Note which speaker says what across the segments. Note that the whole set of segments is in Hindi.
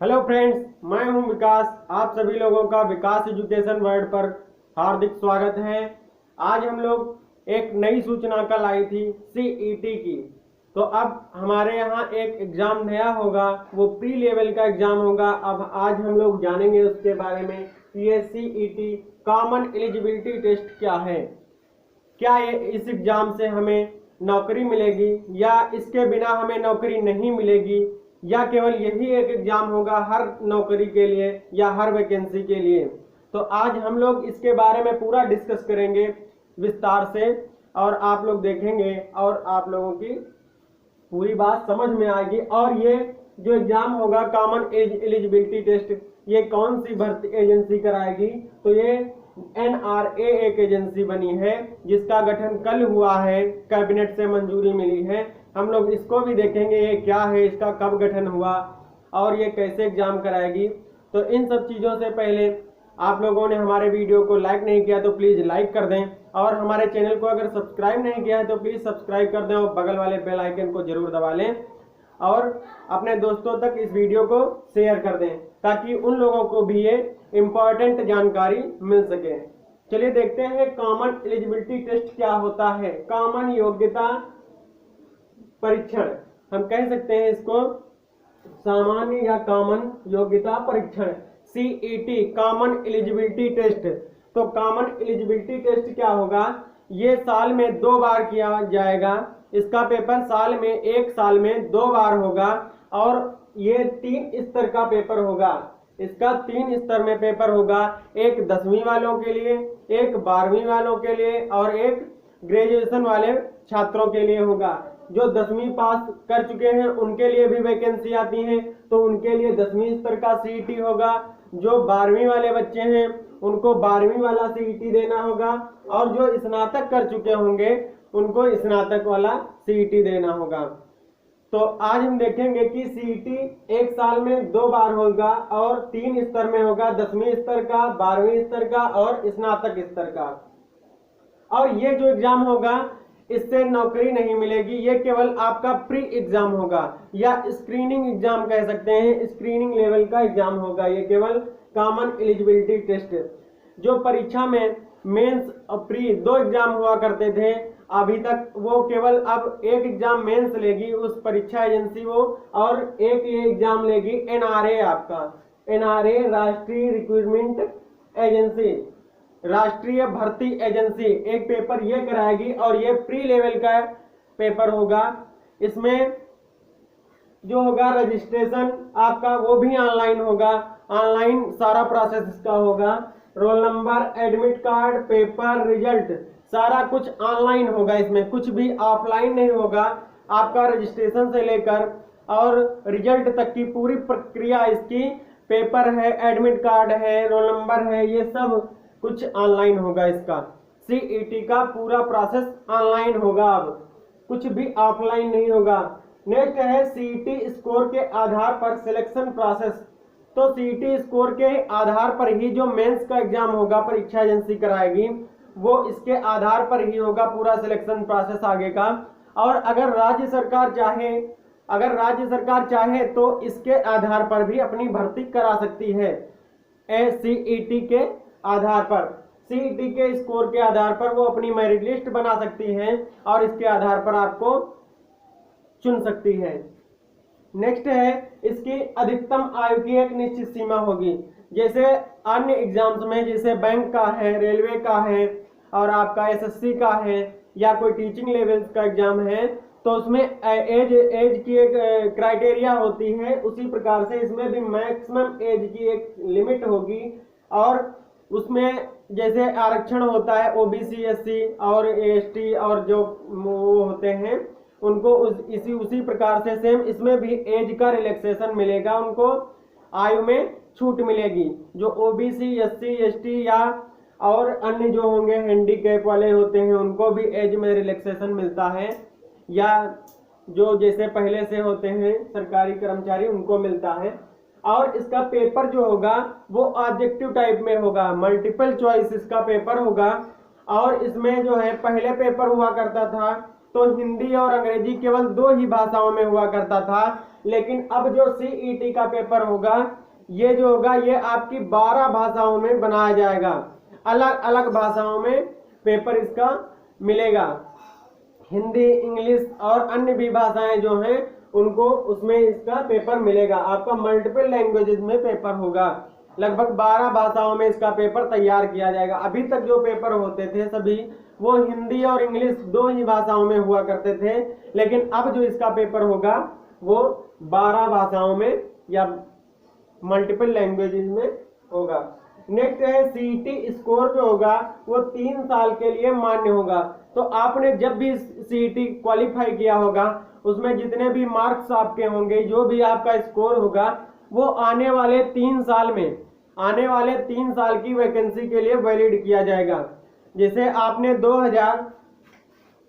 Speaker 1: हेलो फ्रेंड्स, मैं हूं विकास। आप सभी लोगों का विकास एजुकेशन वर्ल्ड पर हार्दिक स्वागत है। आज हम लोग एक नई सूचना कल आई थी सीईटी की। तो अब हमारे यहाँ एक एग्जाम नया होगा, वो प्री लेवल का एग्जाम होगा। अब आज हम लोग जानेंगे उसके बारे में कि ये सीईटी कॉमन एलिजिबिलिटी टेस्ट क्या है, क्या ये इस एग्जाम से हमें नौकरी मिलेगी या इसके बिना हमें नौकरी नहीं मिलेगी, या केवल यही एक एग्जाम होगा हर नौकरी के लिए या हर वैकेंसी के लिए। तो आज हम लोग इसके बारे में पूरा डिस्कस करेंगे विस्तार से, और आप लोग देखेंगे और आप लोगों की पूरी बात समझ में आएगी। और ये जो एग्जाम होगा कॉमन एलिजिबिलिटी टेस्ट, ये कौन सी भर्ती एजेंसी कराएगी? तो ये एनआरए एक एजेंसी बनी है जिसका गठन कल हुआ है, कैबिनेट से मंजूरी मिली है। हम लोग इसको भी देखेंगे ये क्या है, इसका कब गठन हुआ और ये कैसे एग्जाम कराएगी। तो इन सब चीज़ों से पहले आप लोगों ने हमारे वीडियो को लाइक नहीं किया तो प्लीज़ लाइक कर दें, और हमारे चैनल को अगर सब्सक्राइब नहीं किया है तो प्लीज़ सब्सक्राइब कर दें और बगल वाले बेल आइकन को जरूर दबा लें, और अपने दोस्तों तक इस वीडियो को शेयर कर दें ताकि उन लोगों को भी ये इम्पोर्टेंट जानकारी मिल सके। चलिए देखते हैं कॉमन एलिजिबिलिटी टेस्ट क्या होता है। कॉमन योग्यता परीक्षण, हम कह सकते हैं इसको सामान्य या कॉमन योग्यता परीक्षण, सीईटी कॉमन एलिजिबिलिटी टेस्ट। तो कॉमन एलिजिबिलिटी टेस्ट क्या होगा? ये साल में 2 बार किया जाएगा। इसका पेपर एक साल में 2 बार होगा, और ये 3 स्तर का पेपर होगा। इसका 3 स्तर में पेपर होगा, एक 10वीं वालों के लिए, एक 12वीं वालों के लिए और एक ग्रेजुएशन वाले छात्रों के लिए होगा। जो 10वीं पास कर चुके हैं उनके लिए भी वैकेंसी आती है, तो उनके लिए 10वीं स्तर का सीईटी होगा। जो 12वीं वाले बच्चे हैं उनको 12वीं वाला सीईटी देना होगा, और जो स्नातक कर चुके होंगे उनको स्नातक वाला सीईटी देना होगा। तो आज हम देखेंगे कि सीईटी एक साल में 2 बार होगा और 3 स्तर में होगा, 10वीं स्तर का, 12वीं स्तर का और स्नातक स्तर का। और ये जो एग्जाम होगा इससे नौकरी नहीं मिलेगी, ये केवल आपका प्री एग्जाम होगा या स्क्रीनिंग एग्जाम कह सकते हैं, स्क्रीनिंग लेवल का एग्जाम होगा। ये केवल कॉमन एलिजिबिलिटी टेस्ट, जो परीक्षा में मेंस और प्री 2 एग्जाम हुआ करते थे अभी तक, वो केवल अब एक एग्जाम मेंस लेगी उस परीक्षा एजेंसी वो, और एक ये एग्जाम लेगी एनआरए, आपका एनआरए राष्ट्रीय रिक्रूटमेंट एजेंसी, राष्ट्रीय भर्ती एजेंसी एक पेपर ये कराएगी, और ये प्री लेवल का पेपर होगा। इसमें जो होगा रजिस्ट्रेशन आपका वो भी ऑनलाइन होगा, ऑनलाइन सारा प्रोसेस इसका होगा। Roll number, admit card, paper, result सारा कुछ ऑनलाइन होगा, इसमें कुछ भी ऑफलाइन नहीं होगा। आपका रजिस्ट्रेशन से लेकर और रिजल्ट तक की पूरी प्रक्रिया इसकी, पेपर है, एडमिट कार्ड है, रोल नंबर है, ये सब कुछ ऑनलाइन होगा। इसका सीईटी का पूरा प्रोसेस ऑनलाइन होगा, अब कुछ भी ऑफलाइन नहीं होगा। नेक्स्ट है सीईटी स्कोर के आधार पर सिलेक्शन प्रोसेस। तो सीईटी स्कोर के आधार पर ही जो मेंस का एग्जाम होगा परीक्षा एजेंसी कराएगी, वो इसके आधार पर ही होगा पूरा सिलेक्शन प्रोसेस आगे का। और अगर राज्य सरकार चाहे तो इसके आधार पर भी अपनी भर्ती करा सकती है। सीईटी के आधार पर, सीईटी के स्कोर के आधार पर वो अपनी मेरिट लिस्ट बना सकती है और इसके आधार पर आपको चुन सकती है। नेक्स्ट है इसकी अधिकतम आयु की एक निश्चित सीमा होगी। जैसे अन्य एग्जाम्स में, जैसे बैंक का है, रेलवे का है और आपका एसएससी का है या कोई टीचिंग लेवल का एग्जाम है, तो उसमें एज की एक क्राइटेरिया होती है। उसी प्रकार से इसमें भी मैक्सिमम एज की एक लिमिट होगी, और उसमें जैसे आरक्षण होता है ओबीसी, एससी और एसटी और जो वो होते हैं उनको उसी प्रकार से सेम इसमें भी एज का रिलैक्सेशन मिलेगा, उनको आयु में छूट मिलेगी। जो ओबीसी, एससी, एसटी या और अन्य जो होंगे हैंडीकैप वाले होते हैं उनको भी एज में रिलैक्सेशन मिलता है, या जो जैसे पहले से होते हैं सरकारी कर्मचारी उनको मिलता है। और इसका पेपर जो होगा वो ऑब्जेक्टिव टाइप में होगा, मल्टीपल चॉइस इसका पेपर होगा। और इसमें जो है पहले पेपर हुआ करता था तो हिंदी और अंग्रेजी केवल 2 ही भाषाओं में हुआ करता था, लेकिन अब जो सीईटी का पेपर होगा ये जो होगा ये आपकी 12 भाषाओं में बनाया जाएगा। अलग अलग भाषाओं में पेपर इसका मिलेगा। हिंदी, इंग्लिश और अन्य भी भाषाएं जो हैं उनको उसमें इसका पेपर मिलेगा। आपका मल्टीपल लैंग्वेजेस में पेपर होगा। लगभग 12 भाषाओं में इसका पेपर तैयार किया जाएगा। अभी तक जो पेपर होते थे सभी वो हिंदी और इंग्लिश 2 ही भाषाओं में हुआ करते थे, लेकिन अब जो इसका पेपर होगा वो 12 भाषाओं में या मल्टीपल लैंग्वेजेस में होगा। नेक्स्ट है सीईटी स्कोर जो होगा वो 3 साल के लिए मान्य होगा। तो आपने जब भी सीईटी क्वालिफाई किया होगा उसमें जितने भी मार्क्स आपके होंगे, जो भी आपका स्कोर होगा वो आने वाले 3 साल में, आने वाले 3 साल की वैकेंसी के लिए वैलिड किया जाएगा। जैसे आपने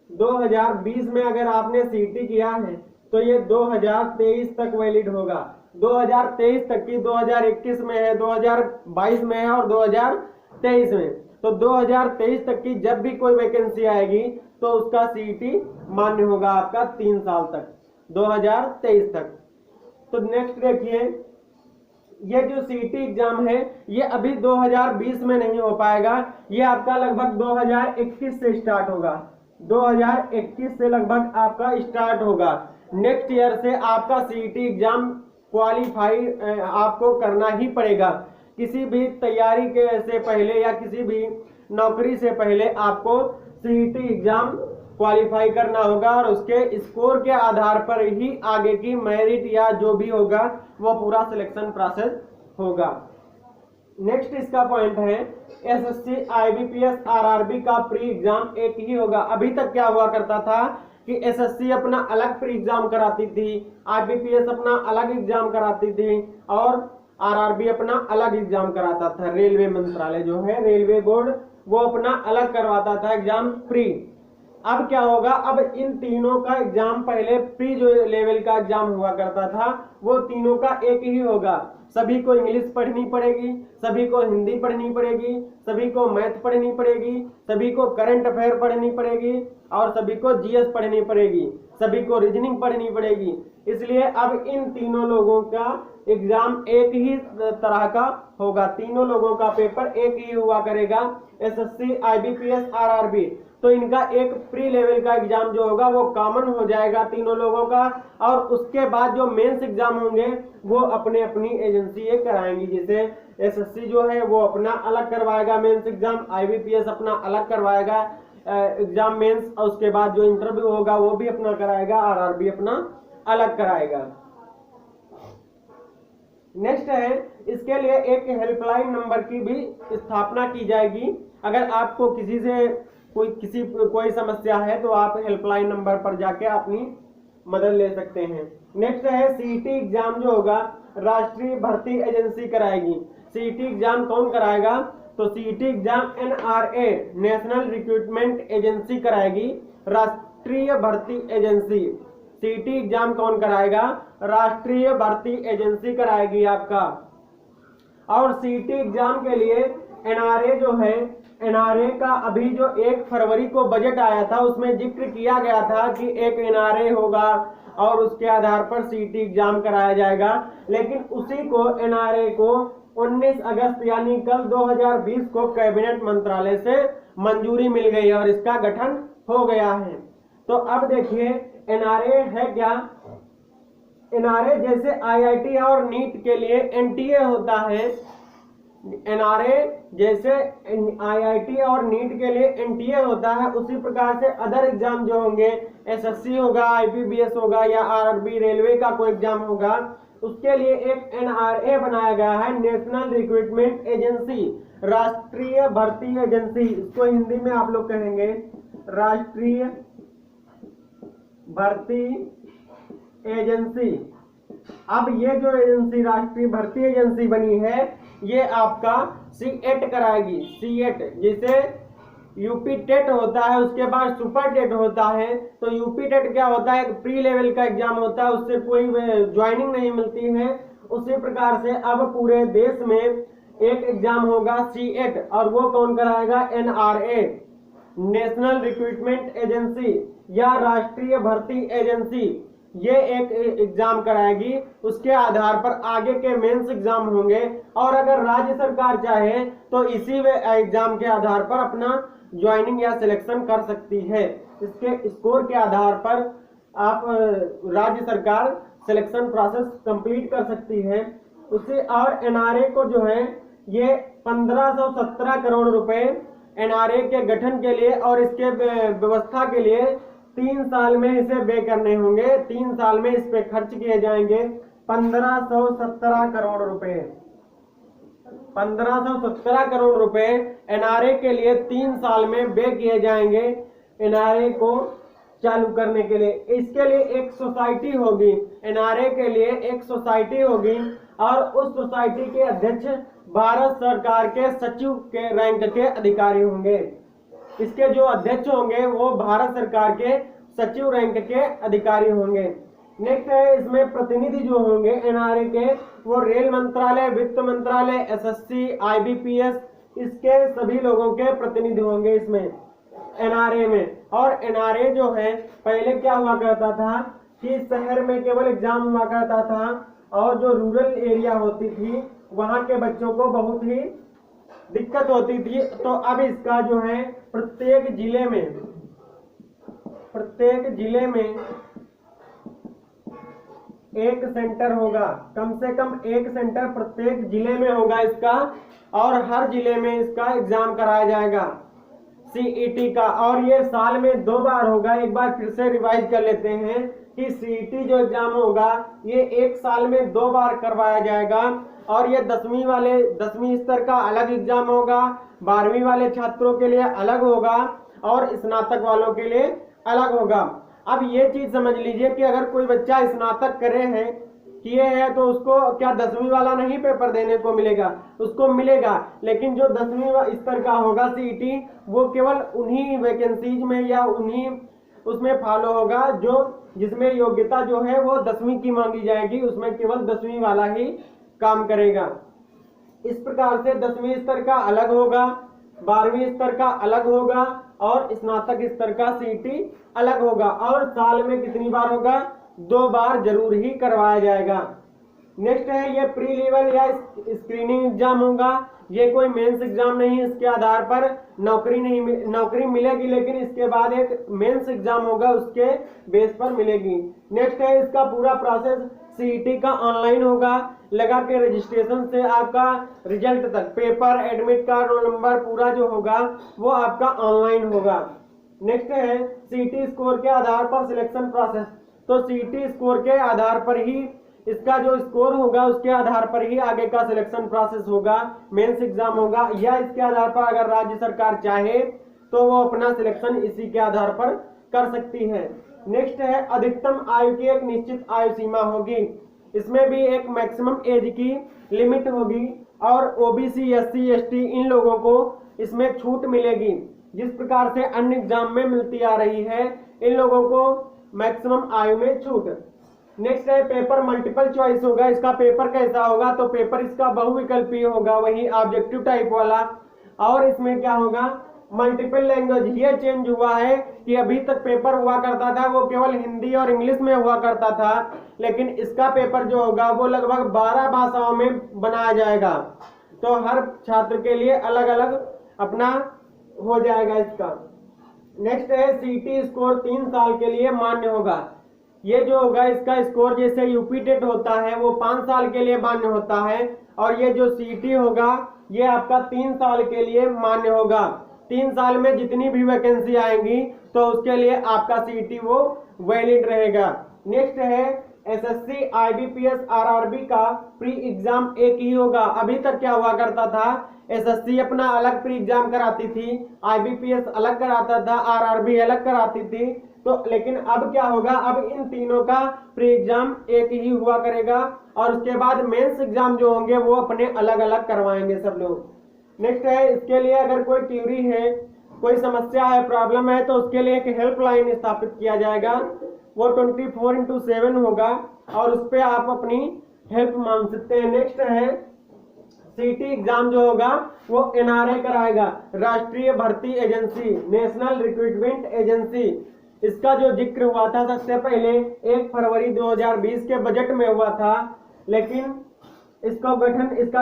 Speaker 1: 2020 में अगर आपने सीईटी किया है तो ये 2023 तक वैलिड होगा। 2023 तक की 2021 में है, 2022 में है और 2023 में। तो 2023 तक की जब भी कोई वैकेंसी आएगी तो उसका सीईटी मान्य होगा आपका 3 साल तक, 2023 तक। तो नेक्स्ट देखिए, ये जो सीईटी एग्जाम है ये अभी 2020 में नहीं हो पाएगा, ये आपका लगभग 2021 से स्टार्ट होगा। 2021 से लगभग आपका स्टार्ट होगा। नेक्स्ट ईयर से आपका सीईटी एग्जाम क्वालिफाई आपको करना ही पड़ेगा। किसी भी तैयारी के से पहले या किसी भी नौकरी से पहले आपको सीईटी एग्जाम क्वालिफाई करना होगा और उसके स्कोर के आधार पर ही आगे की मेरिट या जो भी होगा वो पूरा सिलेक्शन प्रोसेस होगा। नेक्स्ट इसका पॉइंट है एसएससी, आईबीपीएस, आरआरबी का प्री एग्जाम एक ही होगा। अभी तक क्या हुआ करता था कि एसएससी अपना अलग प्री एग्जाम कराती थी, आईबीपीएस अपना अलग एग्जाम कराती थी और आरआरबी अपना अलग एग्जाम कराता था। रेलवे मंत्रालय जो है, रेलवे बोर्ड, वो अपना अलग करवाता था एग्जाम प्री। अब क्या होगा, अब इन तीनों का एग्जाम, पहले प्री जो लेवल का एग्जाम हुआ करता था वो तीनों का एक ही होगा। सभी को इंग्लिश पढ़नी पड़ेगी, सभी को हिंदी पढ़नी पड़ेगी, सभी को मैथ पढ़नी पड़ेगी, सभी को करंट अफेयर पढ़नी पड़ेगी और सभी को जीएस पढ़नी पड़ेगी, सभी को रीजनिंग पढ़नी पड़ेगी। इसलिए अब इन तीनों लोगों का एग्जाम एक ही तरह का होगा, तीनों लोगों का पेपर एक ही हुआ करेगा, एसएससी, आईबीपीएस, आरआरबी। तो इनका एक प्री लेवल का एग्जाम जो होगा वो कॉमन हो जाएगा तीनों लोगों का, और उसके बाद जो मेंस एग्जाम होंगे वो अपने अपनी एजेंसी ये कराएंगी। जैसे एसएससी जो है वो अपना अलग करवाएगा मेंस एग्जाम, आईबीपीएस अपना अलग करवाएगा एग्जाम मेंस, और उसके बाद जो इंटरव्यू होगा वो भी अपना कराएगा, आरआरबी अपना अलग कराएगा। नेक्स्ट है, इसके लिए एक हेल्पलाइन नंबर की भी स्थापना की जाएगी। अगर आपको किसी से कोई समस्या है तो आप हेल्पलाइन नंबर पर जाके अपनी मदद ले सकते हैं। नेक्स्ट है सीईटी एग्जाम जो होगा राष्ट्रीय भर्ती एजेंसी कराएगी। सीईटी एग्जाम कौन कराएगा, तो CET exam NRA, national recruitment agency कराएगी। राष्ट्रीय भर्ती एजेंसी, सीईटी एग्जाम कौन कराएगा, राष्ट्रीय भर्ती एजेंसी कराएगी आपका। और सीईटी एग्जाम के लिए एनआरए जो है, एनआरए का अभी जो 1 फरवरी को बजट आया था उसमें जिक्र किया गया था कि एक एनआरए होगा और उसके आधार पर सीईटी एग्जाम कराया जाएगा। लेकिन उसी को एनआरए को 19 अगस्त यानी कल 2020 को कैबिनेट मंत्रालय से मंजूरी मिल गई और इसका गठन हो गया है। तो अब देखिए एनआरए है क्या। एनआरए जैसे आईआईटी और नीट के लिए एनटीए होता है, एनआरए जैसे आईआईटी और नीट के लिए एनटीए होता है, उसी प्रकार से अदर एग्जाम जो होंगे, एसएससी होगा, आईबीपीएस होगा या आरआरबी रेलवे का कोई एग्जाम होगा, उसके लिए एक एनआरए बनाया गया है, नेशनल रिक्रूटमेंट एजेंसी, राष्ट्रीय भर्ती एजेंसी। इसको हिंदी में आप लोग कहेंगे राष्ट्रीय भर्ती एजेंसी। अब ये जो एजेंसी राष्ट्रीय भर्ती एजेंसी बनी है ये आपका सीएट कराएगी। सीएट जैसे यूपी टेट होता है उसके बाद सुपर टेट होता है, तो यूपी टेट क्या होता है, एक प्री लेवल का एग्जाम होता है, उससे कोई ज्वाइनिंग नहीं मिलती है। उसी प्रकार से अब पूरे देश में एक एग्जाम होगा सीएट, और वो कौन कराएगा, एनआरए, नेशनल रिक्रूटमेंट एजेंसी या राष्ट्रीय भर्ती एजेंसी ये एक एग्जाम कराएगी। उसके आधार पर आगे के मेंस एग्जाम होंगे और अगर राज्य सरकार चाहे तो इसी एग्जाम के आधार पर अपना ज्वाइनिंग या सिलेक्शन कर सकती है। इसके स्कोर के आधार पर आप राज्य सरकार सिलेक्शन प्रोसेस कंप्लीट कर सकती है उसे। और एनआरए को जो है ये 1517 करोड़ रुपए एनआरए के गठन के लिए और इसके व्यवस्था के लिए 3 साल में इसे व्यय करने होंगे। 3 साल में इस पे खर्च किए जाएंगे 1517 करोड़ रुपए। 1517 करोड़ रुपए एनआरए के लिए 3 साल में व्यय किए जाएंगे एनआरए को चालू करने के लिए। इसके लिए एक सोसाइटी होगी, एनआरए के लिए एक सोसाइटी होगी और उस सोसाइटी के अध्यक्ष भारत सरकार के सचिव के रैंक के अधिकारी होंगे। इसके जो अध्यक्ष होंगे वो भारत सरकार के सचिव रैंक के अधिकारी होंगे। नेक्स्ट है इसमें प्रतिनिधि जो होंगे एनआरए के वो रेल मंत्रालय, वित्त मंत्रालय, एसएससी, आईबीपीएस इसके सभी लोगों के प्रतिनिधि होंगे इसमें एनआरए में। और एनआरए जो है पहले क्या हुआ करता था कि शहर में केवल एग्जाम हुआ करता था और जो रूरल एरिया होती थी वहां के बच्चों को बहुत ही दिक्कत होती थी। तो अब इसका जो है प्रत्येक जिले में एक सेंटर होगा, कम से कम एक सेंटर प्रत्येक जिले में होगा इसका और हर जिले में इसका एग्जाम कराया जाएगा सीईटी का। और ये साल में 2 बार होगा। एक बार फिर से रिवाइज कर लेते हैं कि सीईटी जो एग्जाम होगा ये एक साल में 2 बार करवाया जाएगा और ये 10वीं स्तर का अलग एग्जाम होगा, 12वीं वाले छात्रों के लिए अलग होगा और स्नातक वालों के लिए अलग होगा। अब ये चीज समझ लीजिए कि अगर कोई बच्चा स्नातक किए हैं तो उसको क्या 10वीं वाला नहीं पेपर देने को मिलेगा, उसको मिलेगा। लेकिन जो 10वीं स्तर का होगा सीईटी वो केवल उन्हीं वैकेंसीज में या उन्हीं उसमें फॉलो होगा जो जिसमें योग्यता जो है वो 10वीं की मांगी जाएगी, उसमें केवल 10वीं वाला ही काम करेगा। इस प्रकार से 10वीं स्तर का अलग होगा, 12वीं स्तर का अलग होगा और स्नातक स्तर का सीईटी अलग होगा। और साल में कितनी बार होगा? 2 बार जरूर ही करवाया जाएगा। नेक्स्ट है ये प्री लेवल या स्क्रीनिंग एग्जाम होगा। ये कोई मेंस एग्जाम नहीं, इसके आधार पर नौकरी मिलेगी लेकिन इसके बाद एक मेंस एग्जाम होगा उसके बेस पर मिलेगी। नेक्स्ट है इसका पूरा प्रोसेस सीईटी का ऑनलाइन होगा, लगा के रजिस्ट्रेशन से आपका रिजल्ट तक paper, admit card, roll number पूरा जो होगा वो आपका ऑनलाइन होगा। नेक्स्ट है सीईटी स्कोर के आधार पर सिलेक्शन प्रोसेस। तो सीईटी स्कोर के आधार पर ही इसका जो स्कोर होगा उसके आधार पर ही आगे का सिलेक्शन प्रोसेस होगा, मेंस एग्जाम होगा, या इसके आधार पर अगर राज्य सरकार चाहे तो वो अपना सिलेक्शन इसी के आधार पर कर सकती है। नेक्स्ट है अधिकतम आयु की एक निश्चित आयु सीमा होगी, इसमें भी एक मैक्सिमम एज की लिमिट होगी और ओबीसी, एससी, एसटी इन लोगों को इसमें छूट मिलेगी जिस प्रकार से अन्य एग्जाम में मिलती आ रही है, इन लोगों को मैक्सिमम आयु में छूट। नेक्स्ट है पेपर मल्टीपल चॉइस होगा। इसका पेपर कैसा होगा? तो पेपर इसका बहुविकल्पीय होगा, वही ऑब्जेक्टिव टाइप वाला। और इसमें क्या होगा? Multiple language. ये चेंज हुआ है कि अभी तक पेपर हुआ करता था वो केवल हिंदी और इंग्लिश में हुआ करता था, लेकिन इसका पेपर जो होगा वो लगभग 12 भाषाओं में बनाया जाएगा। तो हर छात्र के लिए अलग अलग अपना हो जाएगा इसका। नेक्स्ट है सीईटी स्कोर 3 साल के लिए मान्य होगा। ये जो होगा इसका स्कोर जैसे यूपी टेट होता है वो 5 साल के लिए मान्य होता है और ये जो सीईटी होगा ये आपका 3 साल के लिए मान्य होगा। 3 साल में जितनी भी वैकेंसी आएंगी तो उसके लिए आपका सीईटी वो वैलिड रहेगा। नेक्स्ट है एसएससी, आईबीपीएस, आरआरबी का प्री एग्जाम एक ही होगा। अभी तक क्या हुआ करता था, एसएससी अपना अलग प्री एग्जाम कराती थी, आईबीपीएस अलग कराता था, आरआरबी अलग कराती थी। तो लेकिन अब क्या होगा, अब इन तीनों का प्री एग्जाम एक ही हुआ करेगा और उसके बाद मेंस एग्जाम जो होंगे वो अपने अलग अलग करवाएंगे सब लोग। नेक्स्ट है इसके लिए अगर कोई क्यूरी है, कोई समस्या है, प्रॉब्लम है तो उसके लिए एक हेल्पलाइन स्थापित किया जाएगा। वो 24/7 होगा और उस पर आप अपनी हेल्प मांग सकते हैं। नेक्स्ट है सीटी एग्जाम जो होगा वो एनआरए कराएगा, राष्ट्रीय भर्ती एजेंसी, नेशनल रिक्रूटमेंट एजेंसी। इसका जो जिक्र हुआ था सबसे पहले 1 फरवरी 2020 के बजट में हुआ था, लेकिन इसका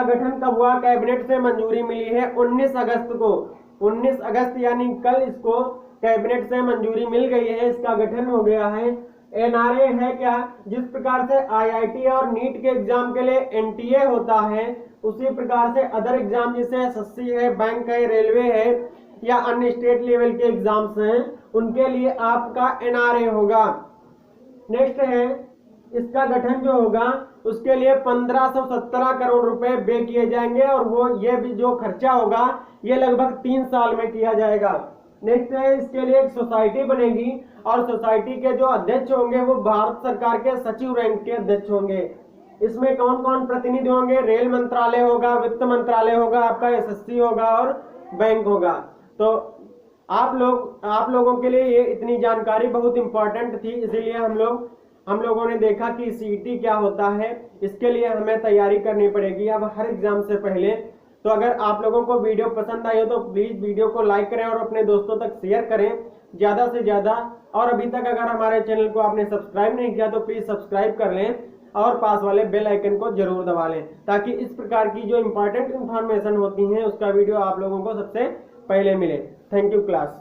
Speaker 1: गठन कब हुआ? कैबिनेट से मंजूरी मिली है 19 अगस्त को। 19 अगस्त यानी कल इसको कैबिनेट से मंजूरी मिल गई है, इसका गठन हो गया है। एनआरए है क्या? जिस प्रकार से आईआईटी और नीट के एग्जाम के लिए एनटीए होता है, उसी प्रकार से अदर एग्जाम जैसे एसएससी है, बैंक है, रेलवे है या अन्य स्टेट लेवल के एग्जाम्स हैं, उनके लिए आपका एनआरए होगा। नेक्स्ट है, इसका गठन जो होगा उसके लिए 1517 करोड़ रुपए व्यय किए जाएंगे और वो ये भी जो खर्चा होगा ये लगभग 3 साल में किया जाएगा। नेक्स्ट है, इसके लिए एक सोसाइटी बनेगी और सोसाइटी के जो अध्यक्ष होंगे वो भारत सरकार के सचिव रैंक के अध्यक्ष होंगे। इसमें कौन कौन प्रतिनिधि होंगे? रेल मंत्रालय होगा, वित्त मंत्रालय होगा, आपका एसएससी होगा और बैंक होगा। तो आप लोगों के लिए ये इतनी जानकारी बहुत इंपॉर्टेंट थी, इसीलिए हम लोगों ने देखा कि सीईटी क्या होता है, इसके लिए हमें तैयारी करनी पड़ेगी अब हर एग्जाम से पहले। तो अगर आप लोगों को वीडियो पसंद आई हो तो प्लीज वीडियो को लाइक करें और अपने दोस्तों तक शेयर करें ज्यादा से ज्यादा। और अभी तक अगर हमारे चैनल को आपने सब्सक्राइब नहीं किया तो प्लीज सब्सक्राइब कर लें और पास वाले बेल आइकन को जरूर दबा लें, ताकि इस प्रकार की जो इंपॉर्टेंट इंफॉर्मेशन होती है उसका वीडियो आप लोगों को सबसे पहले मिले। Thank you class.